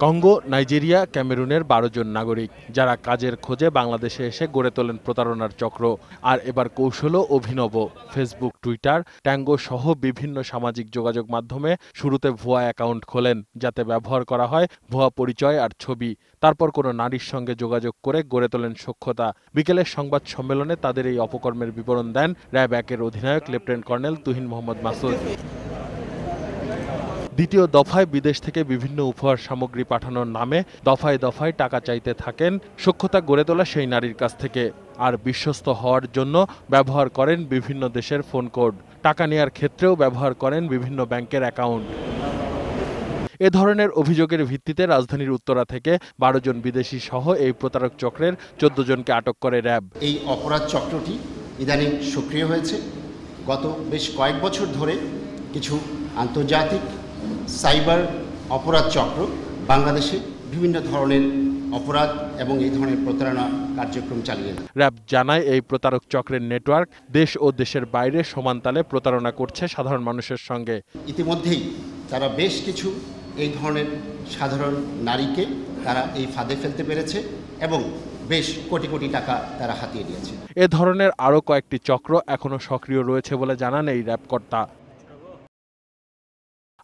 Congo, Nigeria, ক্যামেরুনের ১২ জন নাগরিক যারা কাজের খোঁজে বাংলাদেশে এসে গড়ে তোলেন প্রতারণার চক্র। আর এবার কৌশলও অভিনব। ফেসবুক, টুইটার, ট্যাঙ্গো সহ বিভিন্ন সামাজিক যোগাযোগ মাধ্যমে শুরুতে ভুয়া অ্যাকাউন্ট খোলেন, যাতে ব্যবহার করা হয় ভুয়া পরিচয় আর ছবি। তারপর কোনো নারীর সঙ্গে যোগাযোগ করে গড়ে তোলেন সখ্যতা। বিকেলের সংবাদ সম্মেলনে তাদের এই অপকর্মের বিবরণ দেন র্যাব ১-এর অধিনায়ক লেফটেন্যান্ট কর্নেল তুহিন মোহাম্মদ মাসুদ। দ্বিতীয় দফায় বিদেশ থেকে বিভিন্ন উপহার সামগ্রী পাঠানোর নামে দফায় দফায় টাকা চাইতে থাকেন সখ্যতা গড়ে তোলা সেই নারীর কাছ থেকে। আর বিশ্বস্ত হওয়ার জন্য ব্যবহার করেন বিভিন্ন দেশের ফোন কোড। টাকা নেয়ার ক্ষেত্রেও ব্যবহার করেন বিভিন্ন ব্যাংকের অ্যাকাউন্ট। এ ধরনের অভিযোগের ভিত্তিতে রাজধানীর উত্তরা থেকে ১২ জন বিদেশি সহ এই প্রতারক চক্রের ১৪ জনকে আটক করে র্যাব। এই অপরাধ চক্রটি ইদানিং সক্রিয় হয়েছে। গত বেশ কয়েক বছর ধরে কিছু আন্তর্জাতিক সাইবার অপরাধ চক্র বাংলাদেশে বিভিন্ন ধরনের অপরাধ এবং এই ধরনের প্রতারণা কার্যক্রম চালিয়ে যায়। র্যাব জানায়, এই প্রতারক চক্রের নেটওয়ার্ক দেশ ও দেশের বাইরে সমানতালে প্রতারণা করছে সাধারণ মানুষের সঙ্গে। ইতিমধ্যেই তারা বেশ কিছু এই ধরনের সাধারণ নারীকে তারা এই ফাঁদে ফেলতে পেরেছে এবং বেশ কোটি কোটি টাকা তারা হাতিয়ে নিয়েছে। এ ধরনের আরও কয়েকটি চক্র এখনো সক্রিয় রয়েছে বলে জানান এই র্যাব কর্তা।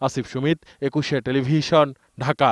আসিফ সুমিত, ২১শে টেলিভিশন, ঢাকা।